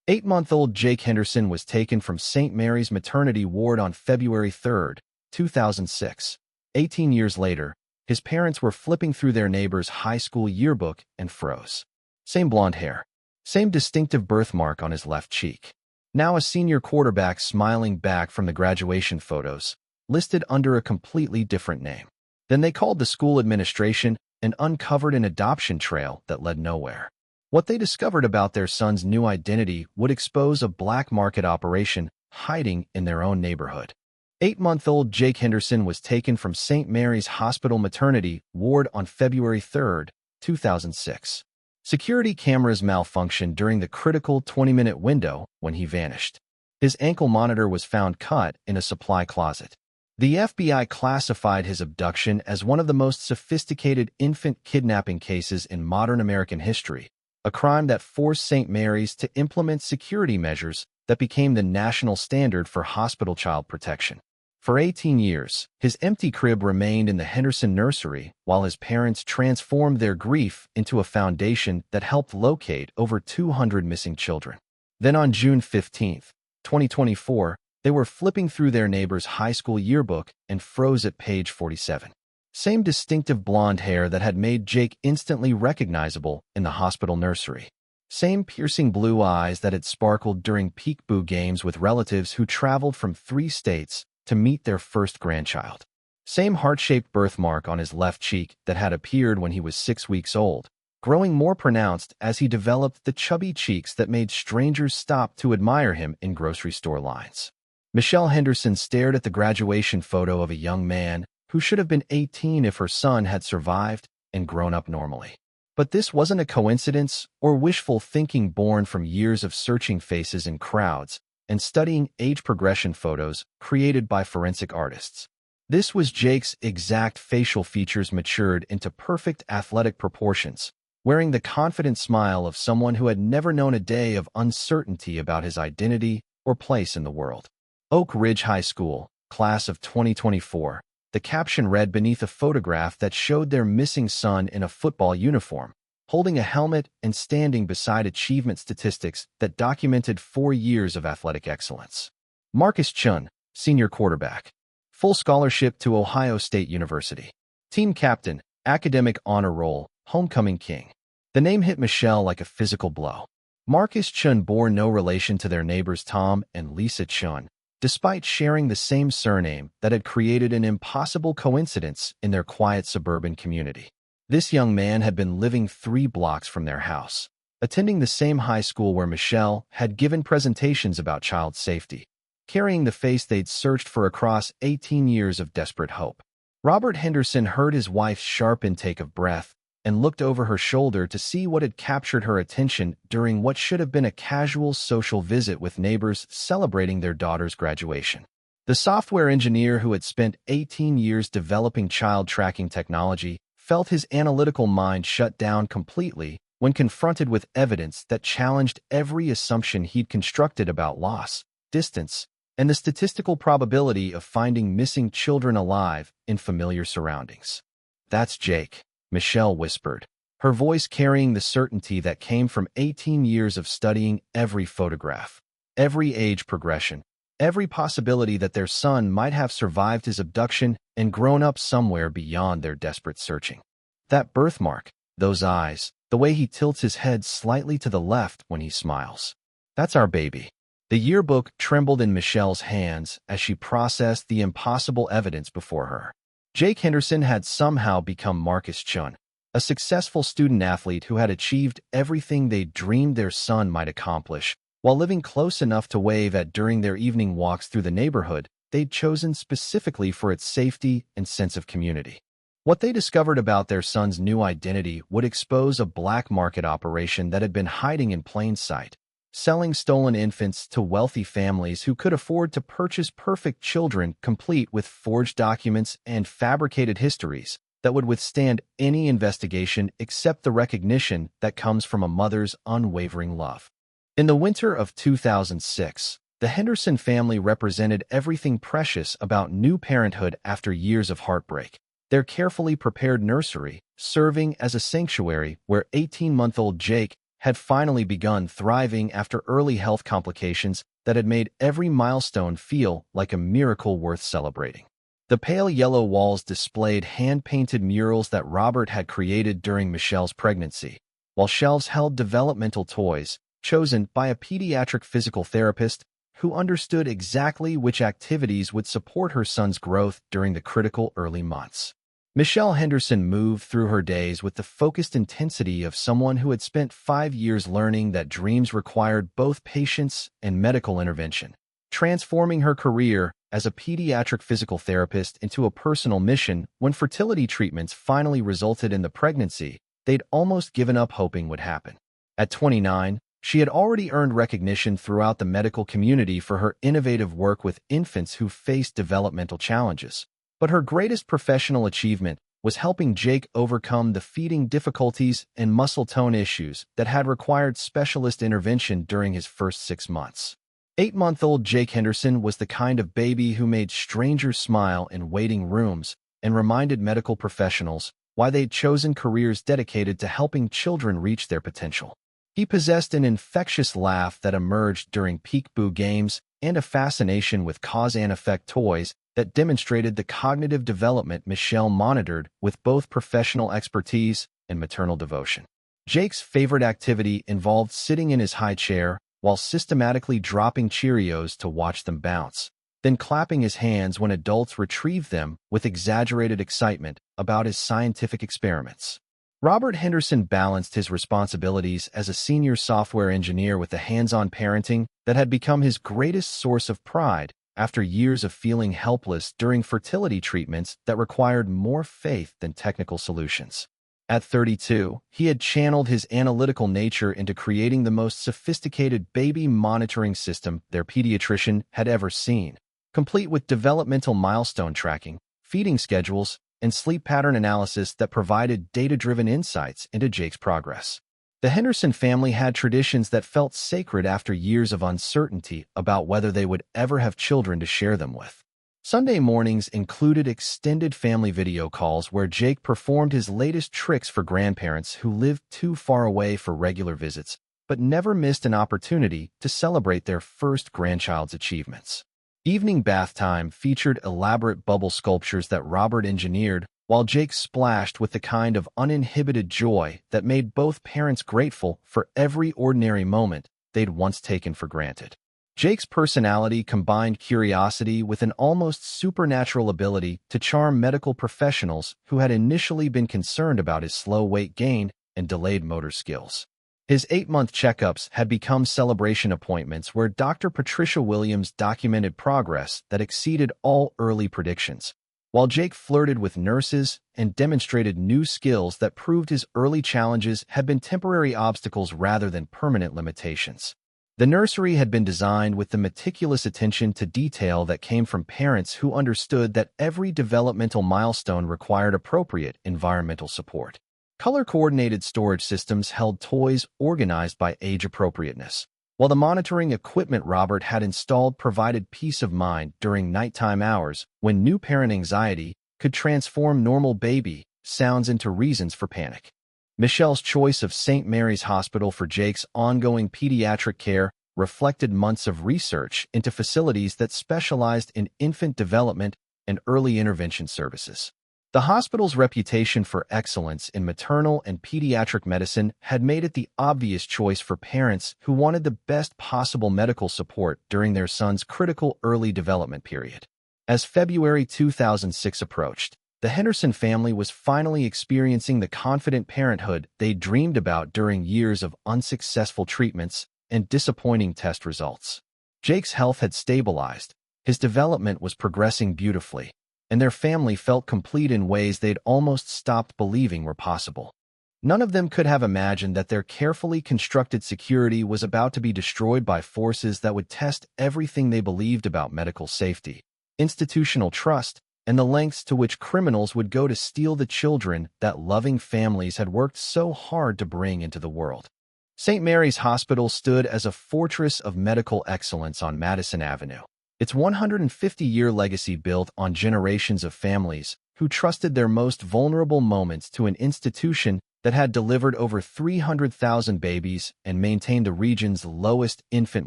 8-month-old Jake Henderson was taken from St. Mary's maternity ward on February 3, 2006. 18 years later, his parents were flipping through their neighbor's high school yearbook and froze. Same blonde hair. Same distinctive birthmark on his left cheek. Now a senior quarterback smiling back from the graduation photos, listed under a completely different name. Then they called the school administration and uncovered an adoption trail that led nowhere. What they discovered about their son's new identity would expose a black market operation hiding in their own neighborhood. 8-month-old Jake Henderson was taken from St. Mary's Hospital maternity ward on February 3, 2006. Security cameras malfunctioned during the critical 20-minute window when he vanished. His ankle monitor was found cut in a supply closet. The FBI classified his abduction as one of the most sophisticated infant kidnapping cases in modern American history, a crime that forced St. Mary's to implement security measures that became the national standard for hospital child protection. For 18 years, his empty crib remained in the Henderson nursery while his parents transformed their grief into a foundation that helped locate over 200 missing children. Then on June 15, 2024, they were flipping through their neighbor's high school yearbook and froze at page 47. Same distinctive blonde hair that had made Jake instantly recognizable in the hospital nursery. Same piercing blue eyes that had sparkled during peekaboo games with relatives who traveled from 3 states to meet their first grandchild. Same heart-shaped birthmark on his left cheek that had appeared when he was 6 weeks old, growing more pronounced as he developed the chubby cheeks that made strangers stop to admire him in grocery store lines. Michelle Henderson stared at the graduation photo of a young man who should have been 18 if her son had survived and grown up normally. But this wasn't a coincidence or wishful thinking born from years of searching faces in crowds and studying age progression photos created by forensic artists. This was Jake's exact facial features matured into perfect athletic proportions, wearing the confident smile of someone who had never known a day of uncertainty about his identity or place in the world. Oak Ridge High School, class of 2024. The caption read beneath a photograph that showed their missing son in a football uniform, holding a helmet and standing beside achievement statistics that documented 4 years of athletic excellence. Marcus Chun, senior quarterback. Full scholarship to Ohio State University. Team captain, academic honor roll, homecoming king. The name hit Michelle like a physical blow. Marcus Chun bore no relation to their neighbors Tom and Lisa Chun, despite sharing the same surname that had created an impossible coincidence in their quiet suburban community. This young man had been living 3 blocks from their house, attending the same high school where Michelle had given presentations about child safety, carrying the face they'd searched for across 18 years of desperate hope. Robert Henderson heard his wife's sharp intake of breath and looked over her shoulder to see what had captured her attention during what should have been a casual social visit with neighbors celebrating their daughter's graduation. The software engineer who had spent 18 years developing child tracking technology felt his analytical mind shut down completely when confronted with evidence that challenged every assumption he'd constructed about loss, distance, and the statistical probability of finding missing children alive in familiar surroundings. "That's Jake," Michelle whispered, her voice carrying the certainty that came from 18 years of studying every photograph, every age progression, every possibility that their son might have survived his abduction and grown up somewhere beyond their desperate searching. That birthmark, those eyes, the way he tilts his head slightly to the left when he smiles. "That's our baby." The yearbook trembled in Michelle's hands as she processed the impossible evidence before her. Jake Henderson had somehow become Marcus Chun, a successful student-athlete who had achieved everything they dreamed their son might accomplish, while living close enough to wave at during their evening walks through the neighborhood they'd chosen specifically for its safety and sense of community. What they discovered about their son's new identity would expose a black market operation that had been hiding in plain sight, selling stolen infants to wealthy families who could afford to purchase perfect children complete with forged documents and fabricated histories that would withstand any investigation except the recognition that comes from a mother's unwavering love. In the winter of 2006, the Henderson family represented everything precious about new parenthood after years of heartbreak. Their carefully prepared nursery, serving as a sanctuary where 18-month-old Jake had finally begun thriving after early health complications that had made every milestone feel like a miracle worth celebrating. The pale yellow walls displayed hand-painted murals that Robert had created during Michelle's pregnancy, while shelves held developmental toys, chosen by a pediatric physical therapist who understood exactly which activities would support her son's growth during the critical early months. Michelle Henderson moved through her days with the focused intensity of someone who had spent 5 years learning that dreams required both patience and medical intervention, transforming her career as a pediatric physical therapist into a personal mission. When fertility treatments finally resulted in the pregnancy they'd almost given up hoping would happen. At 29, she had already earned recognition throughout the medical community for her innovative work with infants who faced developmental challenges. But her greatest professional achievement was helping Jake overcome the feeding difficulties and muscle tone issues that had required specialist intervention during his first 6 months. 8-month-old Jake Henderson was the kind of baby who made strangers smile in waiting rooms and reminded medical professionals why they'd chosen careers dedicated to helping children reach their potential. He possessed an infectious laugh that emerged during peekaboo games and a fascination with cause and effect toys that demonstrated the cognitive development Michelle monitored with both professional expertise and maternal devotion. Jake's favorite activity involved sitting in his high chair while systematically dropping Cheerios to watch them bounce, then clapping his hands when adults retrieved them with exaggerated excitement about his scientific experiments. Robert Henderson balanced his responsibilities as a senior software engineer with the hands-on parenting that had become his greatest source of pride after years of feeling helpless during fertility treatments that required more faith than technical solutions. At 32, he had channeled his analytical nature into creating the most sophisticated baby monitoring system their pediatrician had ever seen, complete with developmental milestone tracking, feeding schedules, and sleep pattern analysis that provided data-driven insights into Jake's progress. The Henderson family had traditions that felt sacred after years of uncertainty about whether they would ever have children to share them with. Sunday mornings included extended family video calls where Jake performed his latest tricks for grandparents who lived too far away for regular visits, but never missed an opportunity to celebrate their first grandchild's achievements. Evening bath time featured elaborate bubble sculptures that Robert engineered, while Jake splashed with the kind of uninhibited joy that made both parents grateful for every ordinary moment they'd once taken for granted. Jake's personality combined curiosity with an almost supernatural ability to charm medical professionals who had initially been concerned about his slow weight gain and delayed motor skills. His 8-month checkups had become celebration appointments where Dr. Patricia Williams documented progress that exceeded all early predictions, while Jake flirted with nurses and demonstrated new skills that proved his early challenges had been temporary obstacles rather than permanent limitations. The nursery had been designed with the meticulous attention to detail that came from parents who understood that every developmental milestone required appropriate environmental support. Color-coordinated storage systems held toys organized by age appropriateness, while the monitoring equipment Robert had installed provided peace of mind during nighttime hours when new parent anxiety could transform normal baby sounds into reasons for panic. Michelle's choice of St. Mary's Hospital for Jake's ongoing pediatric care reflected months of research into facilities that specialized in infant development and early intervention services. The hospital's reputation for excellence in maternal and pediatric medicine had made it the obvious choice for parents who wanted the best possible medical support during their son's critical early development period. As February 2006 approached, the Henderson family was finally experiencing the confident parenthood they dreamed about during years of unsuccessful treatments and disappointing test results. Jake's health had stabilized, his development was progressing beautifully, and their family felt complete in ways they'd almost stopped believing were possible. None of them could have imagined that their carefully constructed security was about to be destroyed by forces that would test everything they believed about medical safety, institutional trust, and the lengths to which criminals would go to steal the children that loving families had worked so hard to bring into the world. St. Mary's Hospital stood as a fortress of medical excellence on Madison Avenue, its 150-year legacy built on generations of families who trusted their most vulnerable moments to an institution that had delivered over 300,000 babies and maintained the region's lowest infant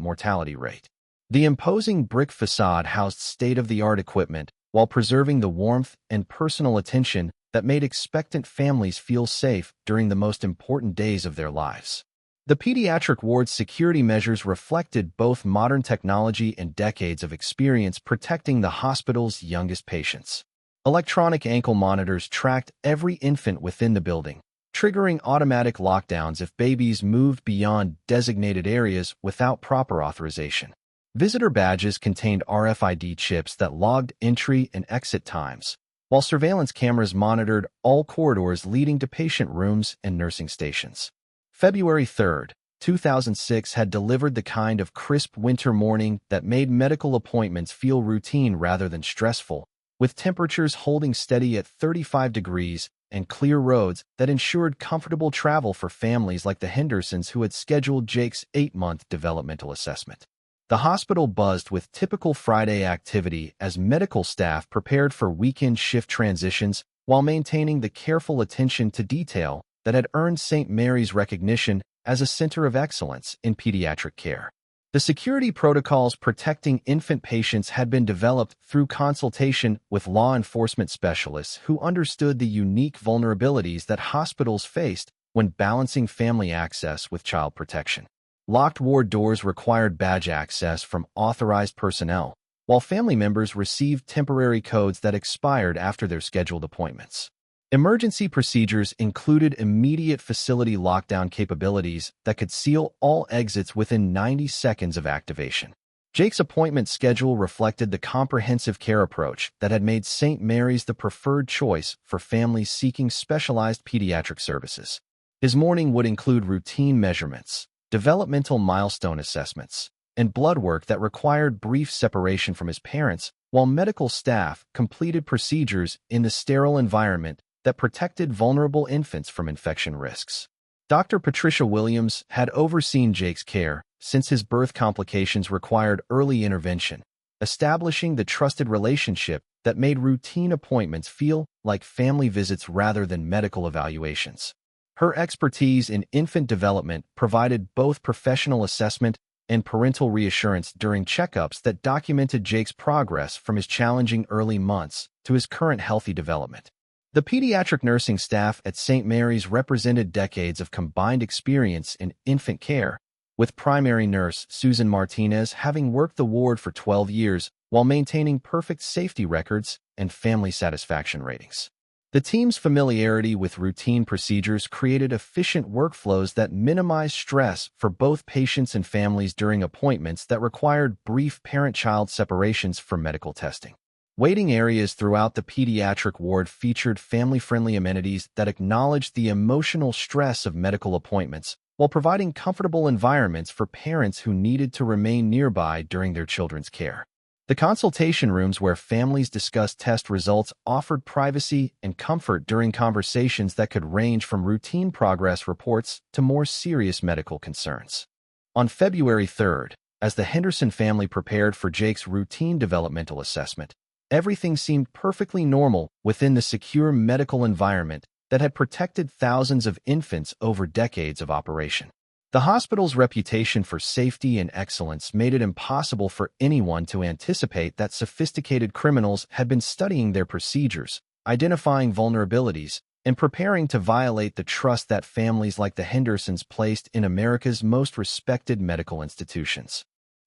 mortality rate. The imposing brick facade housed state-of-the-art equipment while preserving the warmth and personal attention that made expectant families feel safe during the most important days of their lives. The pediatric ward's security measures reflected both modern technology and decades of experience protecting the hospital's youngest patients. Electronic ankle monitors tracked every infant within the building, triggering automatic lockdowns if babies moved beyond designated areas without proper authorization. Visitor badges contained RFID chips that logged entry and exit times, while surveillance cameras monitored all corridors leading to patient rooms and nursing stations. February 3, 2006 had delivered the kind of crisp winter morning that made medical appointments feel routine rather than stressful, with temperatures holding steady at 35 degrees and clear roads that ensured comfortable travel for families like the Hendersons who had scheduled Jake's 8-month developmental assessment. The hospital buzzed with typical Friday activity as medical staff prepared for weekend shift transitions while maintaining the careful attention to detail that had earned St. Mary's recognition as a center of excellence in pediatric care. The security protocols protecting infant patients had been developed through consultation with law enforcement specialists who understood the unique vulnerabilities that hospitals faced when balancing family access with child protection. Locked ward doors required badge access from authorized personnel, while family members received temporary codes that expired after their scheduled appointments. Emergency procedures included immediate facility lockdown capabilities that could seal all exits within 90 seconds of activation. Jake's appointment schedule reflected the comprehensive care approach that had made St. Mary's the preferred choice for families seeking specialized pediatric services. His morning would include routine measurements, developmental milestone assessments, and blood work that required brief separation from his parents, while medical staff completed procedures in the sterile environment that protected vulnerable infants from infection risks. Dr. Patricia Williams had overseen Jake's care since his birth complications required early intervention, establishing the trusted relationship that made routine appointments feel like family visits rather than medical evaluations. Her expertise in infant development provided both professional assessment and parental reassurance during checkups that documented Jake's progress from his challenging early months to his current healthy development. The pediatric nursing staff at St. Mary's represented decades of combined experience in infant care, with primary nurse Susan Martinez having worked the ward for 12 years while maintaining perfect safety records and family satisfaction ratings. The team's familiarity with routine procedures created efficient workflows that minimized stress for both patients and families during appointments that required brief parent-child separations for medical testing. Waiting areas throughout the pediatric ward featured family-friendly amenities that acknowledged the emotional stress of medical appointments while providing comfortable environments for parents who needed to remain nearby during their children's care. The consultation rooms where families discussed test results offered privacy and comfort during conversations that could range from routine progress reports to more serious medical concerns. On February 3rd, as the Henderson family prepared for Jake's routine developmental assessment, everything seemed perfectly normal within the secure medical environment that had protected thousands of infants over decades of operation. The hospital's reputation for safety and excellence made it impossible for anyone to anticipate that sophisticated criminals had been studying their procedures, identifying vulnerabilities, and preparing to violate the trust that families like the Hendersons placed in America's most respected medical institutions.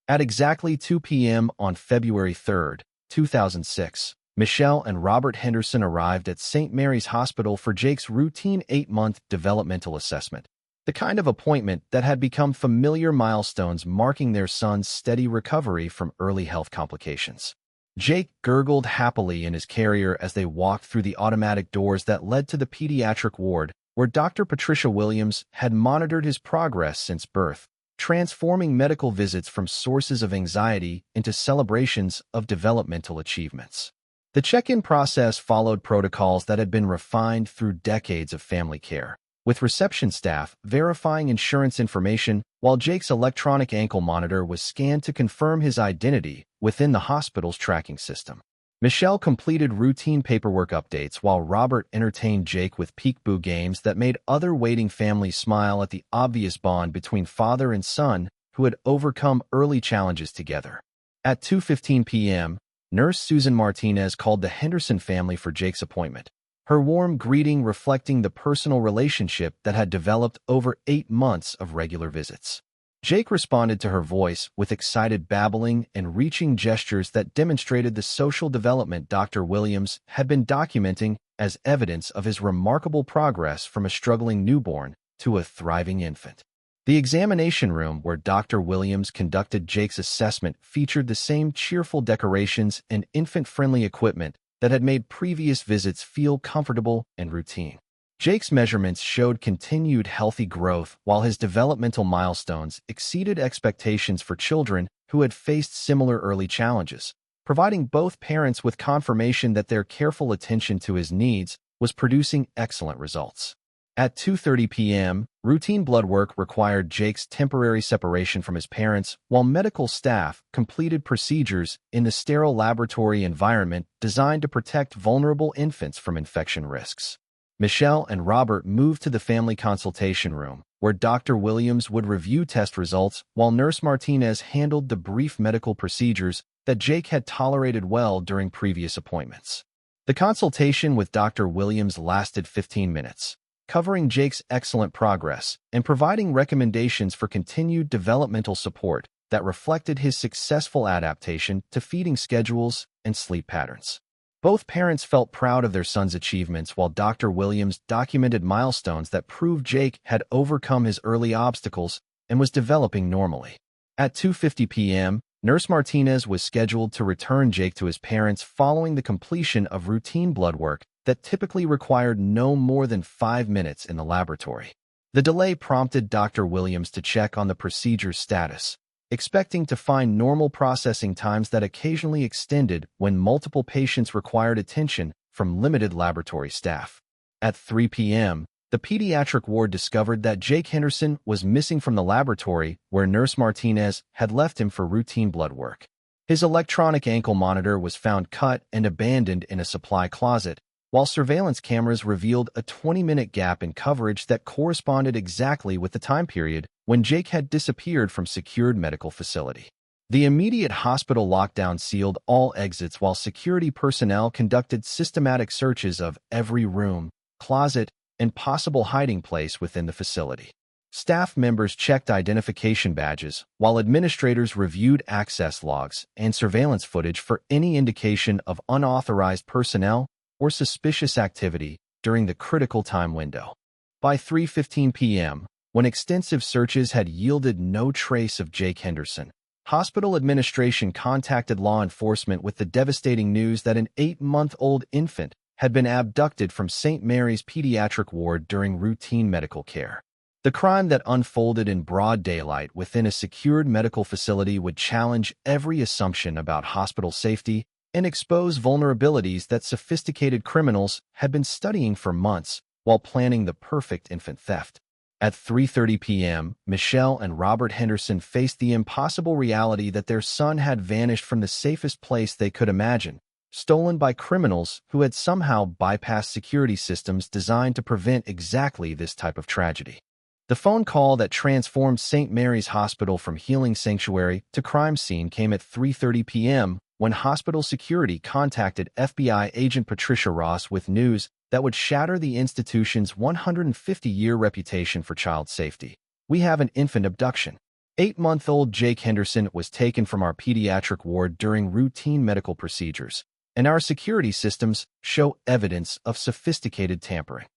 At exactly 2 p.m. on February 3rd, 2006, Michelle and Robert Henderson arrived at St. Mary's Hospital for Jake's routine 8-month developmental assessment, the kind of appointment that had become familiar milestones marking their son's steady recovery from early health complications. Jake gurgled happily in his carrier as they walked through the automatic doors that led to the pediatric ward, where Dr. Patricia Williams had monitored his progress since birth, transforming medical visits from sources of anxiety into celebrations of developmental achievements. The check-in process followed protocols that had been refined through decades of family care, with reception staff verifying insurance information while Jake's electronic ankle monitor was scanned to confirm his identity within the hospital's tracking system. Michelle completed routine paperwork updates while Robert entertained Jake with peekaboo games that made other waiting families smile at the obvious bond between father and son who had overcome early challenges together. At 2:15 p.m., Nurse Susan Martinez called the Henderson family for Jake's appointment, her warm greeting reflecting the personal relationship that had developed over 8 months of regular visits. Jake responded to her voice with excited babbling and reaching gestures that demonstrated the social development Dr. Williams had been documenting as evidence of his remarkable progress from a struggling newborn to a thriving infant. The examination room where Dr. Williams conducted Jake's assessment featured the same cheerful decorations and infant-friendly equipment that had made previous visits feel comfortable and routine. Jake's measurements showed continued healthy growth while his developmental milestones exceeded expectations for children who had faced similar early challenges, providing both parents with confirmation that their careful attention to his needs was producing excellent results. At 2:30 p.m., routine blood work required Jake's temporary separation from his parents, while medical staff completed procedures in the sterile laboratory environment designed to protect vulnerable infants from infection risks. Michelle and Robert moved to the family consultation room, where Dr. Williams would review test results while Nurse Martinez handled the brief medical procedures that Jake had tolerated well during previous appointments. The consultation with Dr. Williams lasted 15 minutes, covering Jake's excellent progress and providing recommendations for continued developmental support that reflected his successful adaptation to feeding schedules and sleep patterns. Both parents felt proud of their son's achievements while Dr. Williams documented milestones that proved Jake had overcome his early obstacles and was developing normally. At 2:50 p.m., Nurse Martinez was scheduled to return Jake to his parents following the completion of routine blood work that typically required no more than 5 minutes in the laboratory. The delay prompted Dr. Williams to check on the procedure's status, expecting to find normal processing times that occasionally extended when multiple patients required attention from limited laboratory staff. At 3 p.m., the pediatric ward discovered that Jake Henderson was missing from the laboratory where Nurse Martinez had left him for routine blood work. His electronic ankle monitor was found cut and abandoned in a supply closet, while surveillance cameras revealed a 20-minute gap in coverage that corresponded exactly with the time period when Jake had disappeared from secured medical facility. The immediate hospital lockdown sealed all exits while security personnel conducted systematic searches of every room, closet, and possible hiding place within the facility. Staff members checked identification badges, while administrators reviewed access logs and surveillance footage for any indication of unauthorized personnel or suspicious activity during the critical time window. By 3:15 p.m., when extensive searches had yielded no trace of Jake Henderson, hospital administration contacted law enforcement with the devastating news that an 8-month-old infant had been abducted from St. Mary's Pediatric Ward during routine medical care. The crime that unfolded in broad daylight within a secured medical facility would challenge every assumption about hospital safety and expose vulnerabilities that sophisticated criminals had been studying for months while planning the perfect infant theft. At 3:30 p.m., Michelle and Robert Henderson faced the impossible reality that their son had vanished from the safest place they could imagine, stolen by criminals who had somehow bypassed security systems designed to prevent exactly this type of tragedy. The phone call that transformed St. Mary's Hospital from healing sanctuary to crime scene came at 3:30 p.m. when hospital security contacted FBI agent Patricia Ross with news that would shatter the institution's 150-year reputation for child safety. "We have an infant abduction. 8-month-old Jake Henderson was taken from our pediatric ward during routine medical procedures, and our security systems show evidence of sophisticated tampering."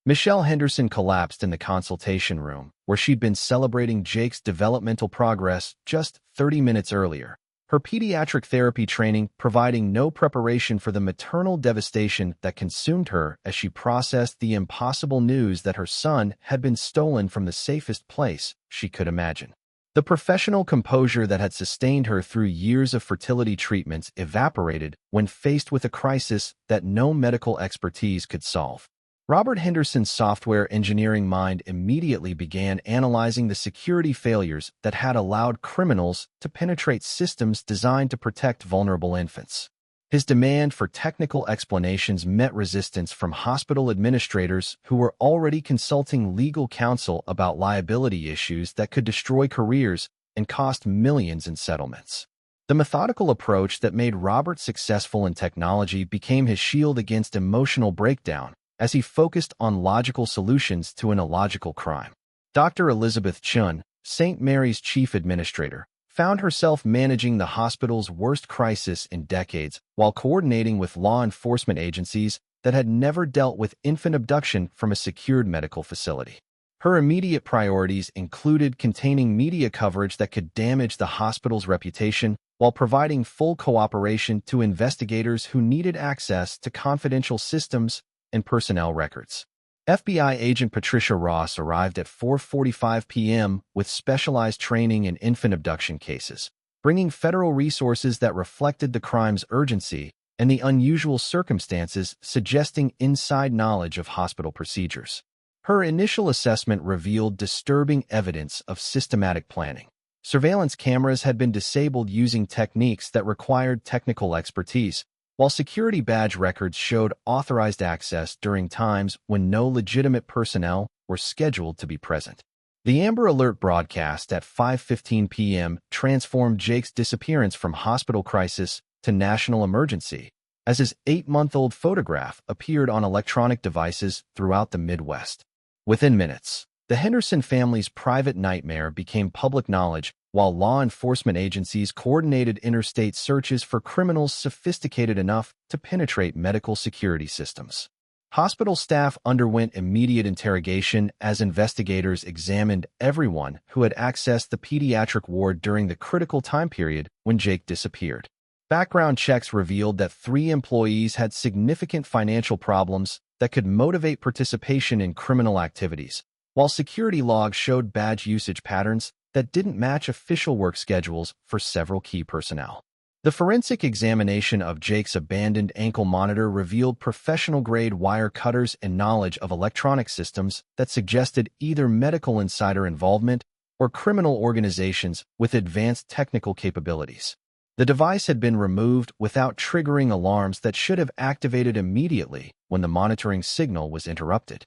Michelle Henderson collapsed in the consultation room, where she'd been celebrating Jake's developmental progress just 30 minutes earlier, her pediatric therapy training providing no preparation for the maternal devastation that consumed her as she processed the impossible news that her son had been stolen from the safest place she could imagine. The professional composure that had sustained her through years of fertility treatments evaporated when faced with a crisis that no medical expertise could solve. Robert Henderson's software engineering mind immediately began analyzing the security failures that had allowed criminals to penetrate systems designed to protect vulnerable infants. His demand for technical explanations met resistance from hospital administrators who were already consulting legal counsel about liability issues that could destroy careers and cost millions in settlements. The methodical approach that made Robert successful in technology became his shield against emotional breakdown as he focused on logical solutions to an illogical crime. Dr. Elizabeth Chun, St. Mary's chief administrator, found herself managing the hospital's worst crisis in decades while coordinating with law enforcement agencies that had never dealt with infant abduction from a secured medical facility. Her immediate priorities included containing media coverage that could damage the hospital's reputation while providing full cooperation to investigators who needed access to confidential systems and personnel records. FBI agent Patricia Ross arrived at 4:45 p.m. with specialized training in infant abduction cases, bringing federal resources that reflected the crime's urgency and the unusual circumstances, suggesting inside knowledge of hospital procedures. Her initial assessment revealed disturbing evidence of systematic planning. Surveillance cameras had been disabled using techniques that required technical expertise, while security badge records showed authorized access during times when no legitimate personnel were scheduled to be present. The Amber Alert broadcast at 5:15 p.m. transformed Jake's disappearance from hospital crisis to national emergency, as his 8-month-old photograph appeared on electronic devices throughout the Midwest. Within minutes, the Henderson family's private nightmare became public knowledge, while law enforcement agencies coordinated interstate searches for criminals sophisticated enough to penetrate medical security systems. Hospital staff underwent immediate interrogation as investigators examined everyone who had accessed the pediatric ward during the critical time period when Jake disappeared. Background checks revealed that 3 employees had significant financial problems that could motivate participation in criminal activities, while security logs showed badge usage patterns that didn't match official work schedules for several key personnel. The forensic examination of Jake's abandoned ankle monitor revealed professional-grade wire cutters and knowledge of electronic systems that suggested either medical insider involvement or criminal organizations with advanced technical capabilities. The device had been removed without triggering alarms that should have activated immediately when the monitoring signal was interrupted.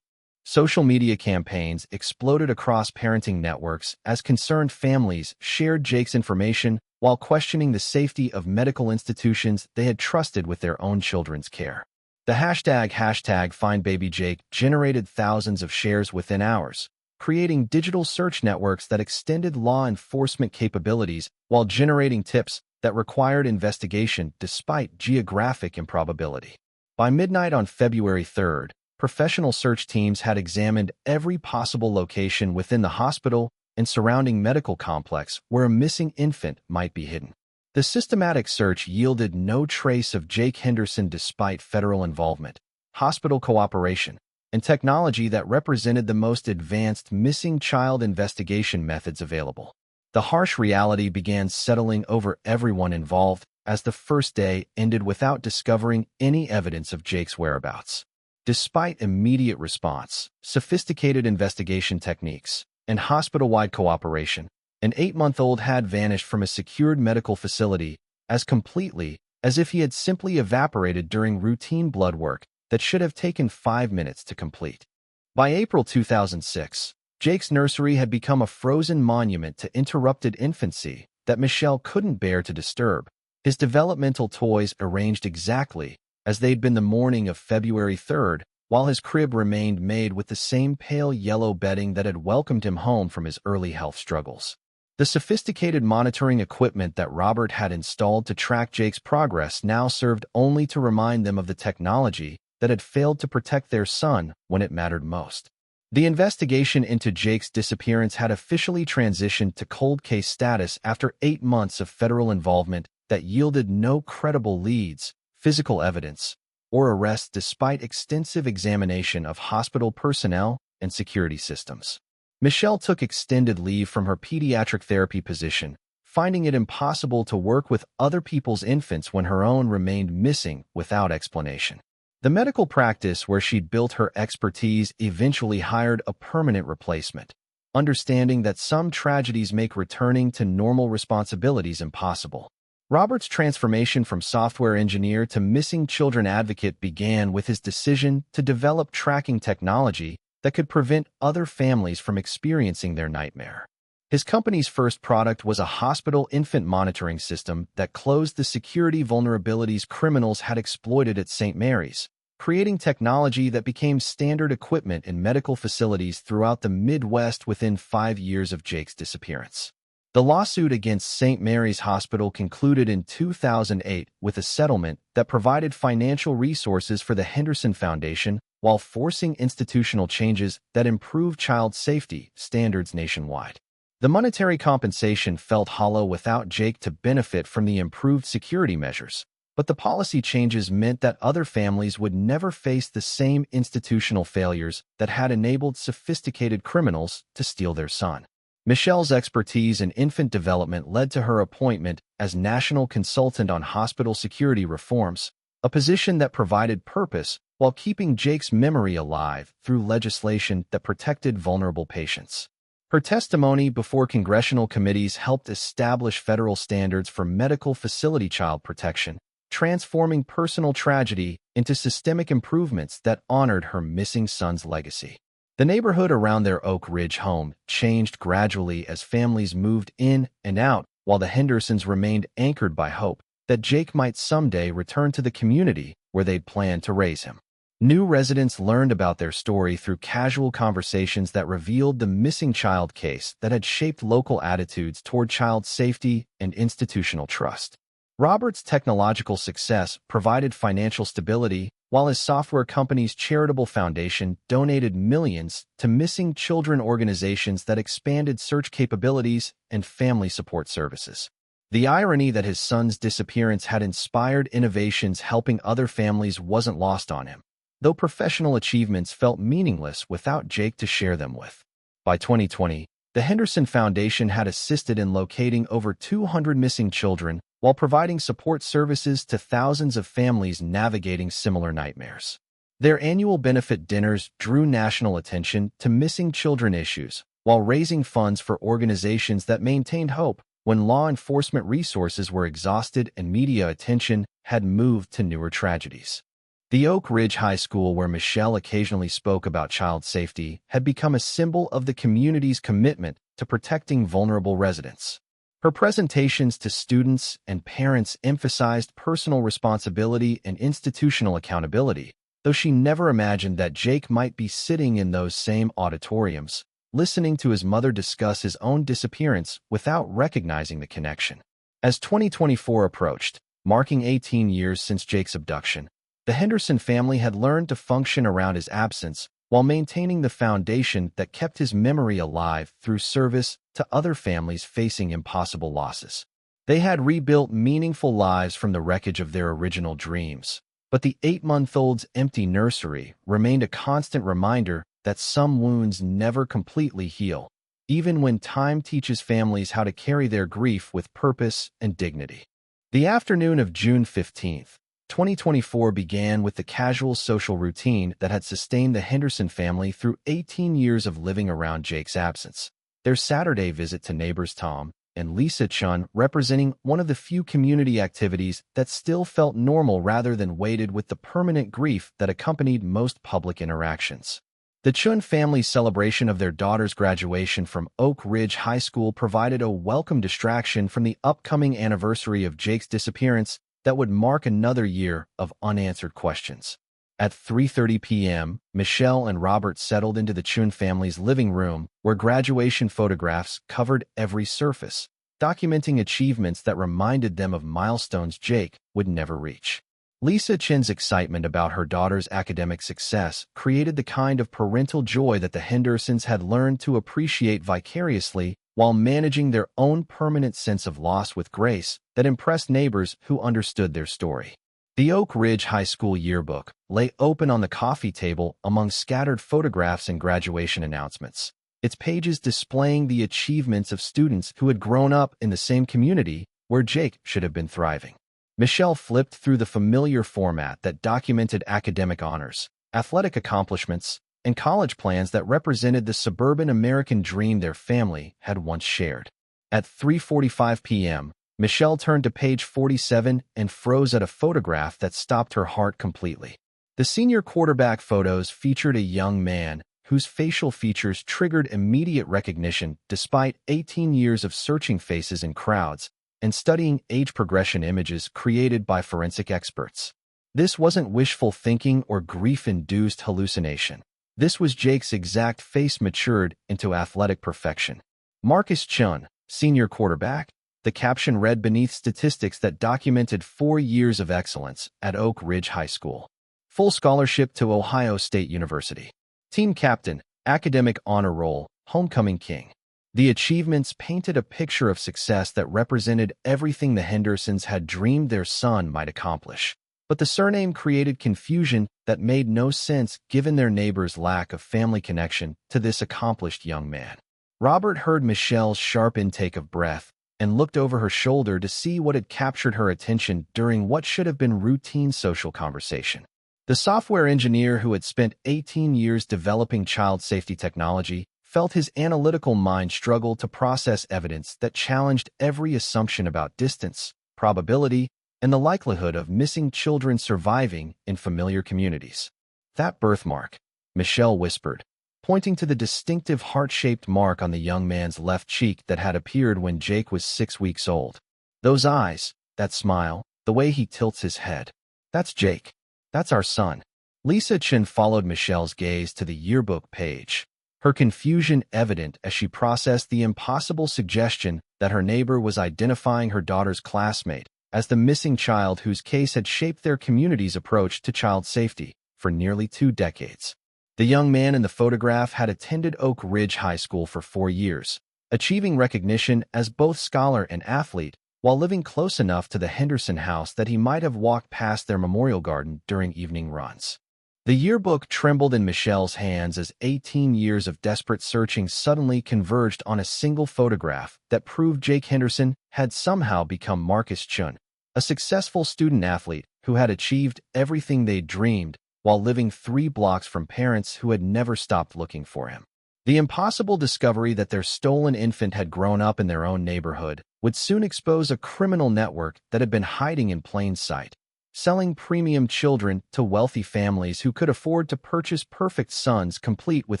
Social media campaigns exploded across parenting networks as concerned families shared Jake's information while questioning the safety of medical institutions they had trusted with their own children's care. The hashtag #FindBabyJake generated thousands of shares within hours, creating digital search networks that extended law enforcement capabilities while generating tips that required investigation despite geographic improbability. By midnight on February 3rd, professional search teams had examined every possible location within the hospital and surrounding medical complex where a missing infant might be hidden. The systematic search yielded no trace of Jake Henderson despite federal involvement, hospital cooperation, and technology that represented the most advanced missing child investigation methods available. The harsh reality began settling over everyone involved as the first day ended without discovering any evidence of Jake's whereabouts. Despite immediate response, sophisticated investigation techniques, and hospital-wide cooperation, an 8-month-old had vanished from a secured medical facility as completely as if he had simply evaporated during routine blood work that should have taken 5 minutes to complete. By April 2006, Jake's nursery had become a frozen monument to interrupted infancy that Michelle couldn't bear to disturb. His developmental toys arranged exactly as they'd been the morning of February 3rd, while his crib remained made with the same pale yellow bedding that had welcomed him home from his early health struggles. The sophisticated monitoring equipment that Robert had installed to track Jake's progress now served only to remind them of the technology that had failed to protect their son when it mattered most. The investigation into Jake's disappearance had officially transitioned to cold case status after 8 months of federal involvement that yielded no credible leads, physical evidence, or arrests despite extensive examination of hospital personnel and security systems. Michelle took extended leave from her pediatric therapy position, finding it impossible to work with other people's infants when her own remained missing without explanation. The medical practice where she'd built her expertise eventually hired a permanent replacement, understanding that some tragedies make returning to normal responsibilities impossible. Robert's transformation from software engineer to missing children advocate began with his decision to develop tracking technology that could prevent other families from experiencing their nightmare. His company's first product was a hospital infant monitoring system that closed the security vulnerabilities criminals had exploited at St. Mary's, creating technology that became standard equipment in medical facilities throughout the Midwest within 5 years of Jake's disappearance. The lawsuit against St. Mary's Hospital concluded in 2008 with a settlement that provided financial resources for the Henderson Foundation while forcing institutional changes that improved child safety standards nationwide. The monetary compensation felt hollow without Jake to benefit from the improved security measures, but the policy changes meant that other families would never face the same institutional failures that had enabled sophisticated criminals to steal their son. Michelle's expertise in infant development led to her appointment as National Consultant on Hospital Security Reforms, a position that provided purpose while keeping Jake's memory alive through legislation that protected vulnerable patients. Her testimony before congressional committees helped establish federal standards for medical facility child protection, transforming personal tragedy into systemic improvements that honored her missing son's legacy. The neighborhood around their Oak Ridge home changed gradually as families moved in and out, while the Hendersons remained anchored by hope that Jake might someday return to the community where they'd planned to raise him. New residents learned about their story through casual conversations that revealed the missing child case that had shaped local attitudes toward child safety and institutional trust. Robert's technological success provided financial stability, while his software company's charitable foundation donated millions to missing children organizations that expanded search capabilities and family support services. The irony that his son's disappearance had inspired innovations helping other families wasn't lost on him, though professional achievements felt meaningless without Jake to share them with. By 2020, the Henderson Foundation had assisted in locating over 200 missing children while providing support services to thousands of families navigating similar nightmares. Their annual benefit dinners drew national attention to missing children issues, while raising funds for organizations that maintained hope when law enforcement resources were exhausted and media attention had moved to newer tragedies. The Oak Ridge High School, where Michelle occasionally spoke about child safety, had become a symbol of the community's commitment to protecting vulnerable residents. Her presentations to students and parents emphasized personal responsibility and institutional accountability, though she never imagined that Jake might be sitting in those same auditoriums, listening to his mother discuss his own disappearance without recognizing the connection. As 2024 approached, marking 18 years since Jake's abduction, the Henderson family had learned to function around his absence while maintaining the foundation that kept his memory alive through service to other families facing impossible losses. They had rebuilt meaningful lives from the wreckage of their original dreams, but the 8-month-old's empty nursery remained a constant reminder that some wounds never completely heal, even when time teaches families how to carry their grief with purpose and dignity. The afternoon of June 15th, 2024 began with the casual social routine that had sustained the Henderson family through 18 years of living around Jake's absence. Their Saturday visit to neighbors Tom and Lisa Chun representing one of the few community activities that still felt normal rather than weighted with the permanent grief that accompanied most public interactions. The Chun family's celebration of their daughter's graduation from Oak Ridge High School provided a welcome distraction from the upcoming anniversary of Jake's disappearance that would mark another year of unanswered questions. At 3:30 p.m., Michelle and Robert settled into the Chun family's living room, where graduation photographs covered every surface, documenting achievements that reminded them of milestones Jake would never reach. Lisa Chin's excitement about her daughter's academic success created the kind of parental joy that the Hendersons had learned to appreciate vicariously while managing their own permanent sense of loss with grace that impressed neighbors who understood their story. The Oak Ridge High School yearbook lay open on the coffee table among scattered photographs and graduation announcements, its pages displaying the achievements of students who had grown up in the same community where Jake should have been thriving. Michelle flipped through the familiar format that documented academic honors, athletic accomplishments, and college plans that represented the suburban American dream their family had once shared. At 3:45 p.m., Michelle turned to page 47 and froze at a photograph that stopped her heart completely. The senior quarterback photos featured a young man whose facial features triggered immediate recognition despite 18 years of searching faces in crowds and studying age progression images created by forensic experts. This wasn't wishful thinking or grief-induced hallucination. This was Jake's exact face matured into athletic perfection. Marcus Chun, senior quarterback. The caption read beneath statistics that documented 4 years of excellence at Oak Ridge High School. Full scholarship to Ohio State University. Team captain, academic honor roll, homecoming king. The achievements painted a picture of success that represented everything the Hendersons had dreamed their son might accomplish. But the surname created confusion that made no sense given their neighbor's lack of family connection to this accomplished young man. Robert heard Michelle's sharp intake of breath and looked over her shoulder to see what had captured her attention during what should have been routine social conversation. The software engineer who had spent 18 years developing child safety technology felt his analytical mind struggle to process evidence that challenged every assumption about distance, probability, and the likelihood of missing children surviving in familiar communities. That birthmark, Michelle whispered, pointing to the distinctive heart-shaped mark on the young man's left cheek that had appeared when Jake was 6 weeks old. Those eyes, that smile, the way he tilts his head. That's Jake. That's our son. Lisa Chen followed Michelle's gaze to the yearbook page, her confusion evident as she processed the impossible suggestion that her neighbor was identifying her daughter's classmate as the missing child whose case had shaped their community's approach to child safety for nearly 2 decades. The young man in the photograph had attended Oak Ridge High School for 4 years, achieving recognition as both scholar and athlete, while living close enough to the Henderson house that he might have walked past their memorial garden during evening runs. The yearbook trembled in Michelle's hands as 18 years of desperate searching suddenly converged on a single photograph that proved Jake Henderson had somehow become Marcus Chun, a successful student-athlete who had achieved everything they dreamed while living 3 blocks from parents who had never stopped looking for him. The impossible discovery that their stolen infant had grown up in their own neighborhood would soon expose a criminal network that had been hiding in plain sight, selling premium children to wealthy families who could afford to purchase perfect sons complete with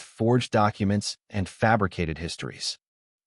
forged documents and fabricated histories.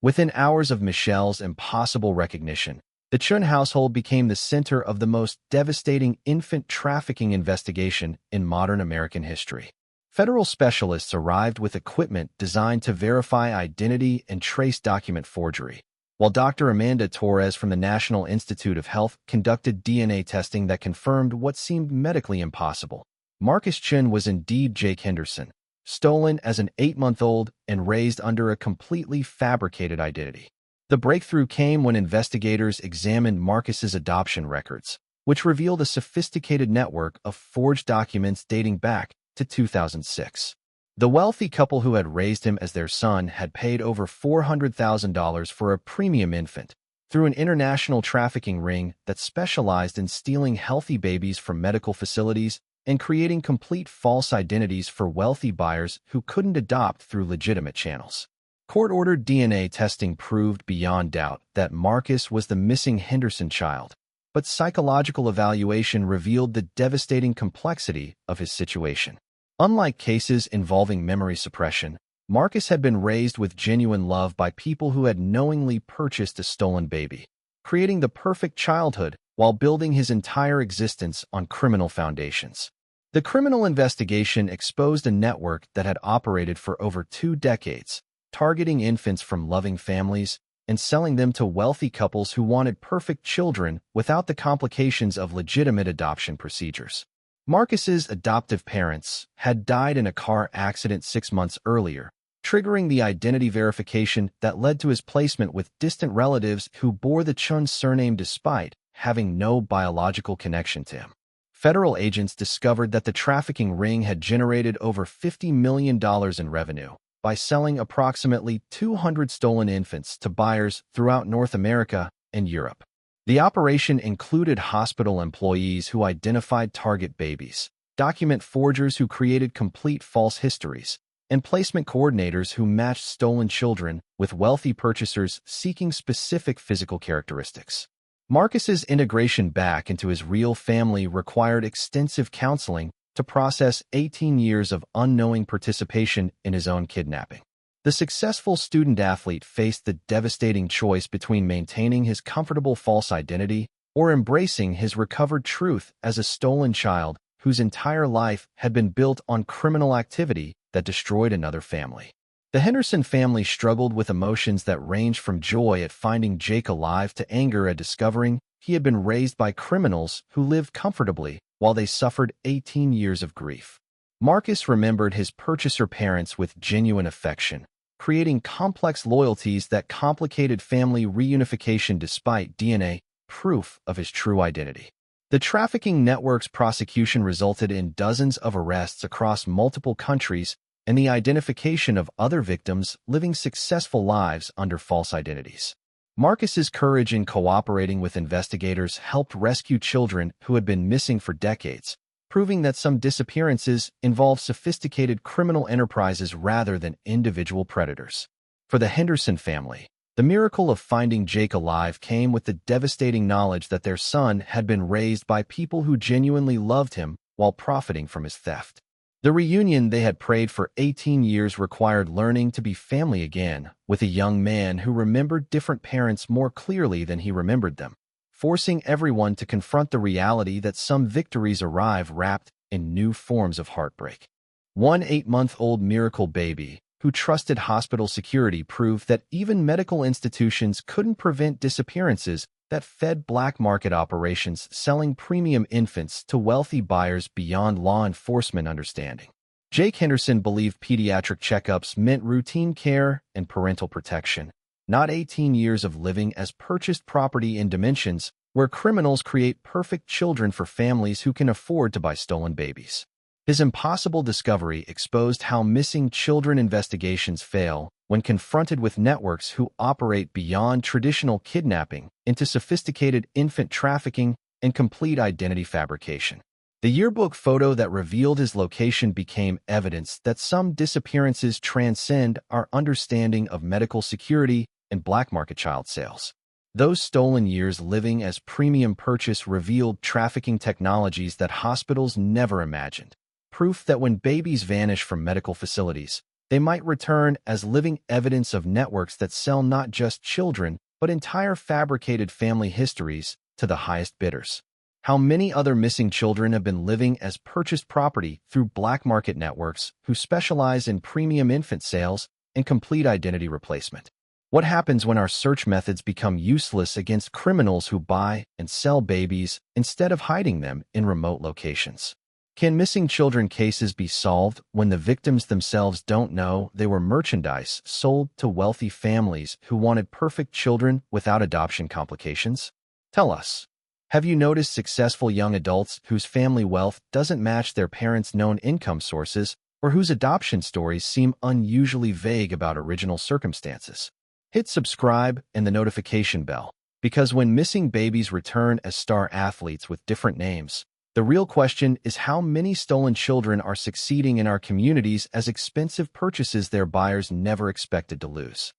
Within hours of Michelle's impossible recognition, the Chun household became the center of the most devastating infant trafficking investigation in modern American history. Federal specialists arrived with equipment designed to verify identity and trace document forgery, while Dr. Amanda Torres from the National Institute of Health conducted DNA testing that confirmed what seemed medically impossible. Marcus Chun was indeed Jake Henderson, stolen as an 8-month-old and raised under a completely fabricated identity. The breakthrough came when investigators examined Marcus's adoption records, which revealed a sophisticated network of forged documents dating back to 2006. The wealthy couple who had raised him as their son had paid over $400,000 for a premium infant through an international trafficking ring that specialized in stealing healthy babies from medical facilities and creating complete false identities for wealthy buyers who couldn't adopt through legitimate channels. Court-ordered DNA testing proved beyond doubt that Marcus was the missing Henderson child, but psychological evaluation revealed the devastating complexity of his situation. Unlike cases involving memory suppression, Marcus had been raised with genuine love by people who had knowingly purchased a stolen baby, creating the perfect childhood while building his entire existence on criminal foundations. The criminal investigation exposed a network that had operated for over 2 decades, targeting infants from loving families and selling them to wealthy couples who wanted perfect children without the complications of legitimate adoption procedures. Marcus's adoptive parents had died in a car accident 6 months earlier, triggering the identity verification that led to his placement with distant relatives who bore the Chun surname despite having no biological connection to him. Federal agents discovered that the trafficking ring had generated over $50 million in revenue by selling approximately 200 stolen infants to buyers throughout North America and Europe. The operation included hospital employees who identified target babies, document forgers who created complete false histories, and placement coordinators who matched stolen children with wealthy purchasers seeking specific physical characteristics. Marcus's integration back into his real family required extensive counseling to process 18 years of unknowing participation in his own kidnapping. The successful student-athlete faced the devastating choice between maintaining his comfortable false identity or embracing his recovered truth as a stolen child whose entire life had been built on criminal activity that destroyed another family. The Henderson family struggled with emotions that ranged from joy at finding Jake alive to anger at discovering he had been raised by criminals who lived comfortably while they suffered 18 years of grief. Marcus remembered his purchaser parents with genuine affection, creating complex loyalties that complicated family reunification despite DNA proof of his true identity. The trafficking network's prosecution resulted in dozens of arrests across multiple countries and the identification of other victims living successful lives under false identities. Marcus's courage in cooperating with investigators helped rescue children who had been missing for decades, proving that some disappearances involve sophisticated criminal enterprises rather than individual predators. For the Henderson family, the miracle of finding Jake alive came with the devastating knowledge that their son had been raised by people who genuinely loved him while profiting from his theft. The reunion they had prayed for 18 years required learning to be family again, with a young man who remembered different parents more clearly than he remembered them, forcing everyone to confront the reality that some victories arrive wrapped in new forms of heartbreak. One 8-month-old miracle baby who trusted hospital security proved that even medical institutions couldn't prevent disappearances that fed black market operations selling premium infants to wealthy buyers beyond law enforcement understanding. Jake Henderson believed pediatric checkups meant routine care and parental protection, not 18 years of living as purchased property in dimensions where criminals create perfect children for families who can afford to buy stolen babies. His impossible discovery exposed how missing children investigations fail when confronted with networks who operate beyond traditional kidnapping into sophisticated infant trafficking and complete identity fabrication. The yearbook photo that revealed his location became evidence that some disappearances transcend our understanding of medical security and black market child sales. Those stolen years living as premium purchase revealed trafficking technologies that hospitals never imagined. Proof that when babies vanish from medical facilities, they might return as living evidence of networks that sell not just children, but entire fabricated family histories to the highest bidders. How many other missing children have been living as purchased property through black market networks who specialize in premium infant sales and complete identity replacement? What happens when our search methods become useless against criminals who buy and sell babies instead of hiding them in remote locations? Can missing children cases be solved when the victims themselves don't know they were merchandise sold to wealthy families who wanted perfect children without adoption complications? Tell us, have you noticed successful young adults whose family wealth doesn't match their parents' known income sources or whose adoption stories seem unusually vague about original circumstances? Hit subscribe and the notification bell, because when missing babies return as star athletes with different names, the real question is how many stolen children are succeeding in our communities as expensive purchases their buyers never expected to lose.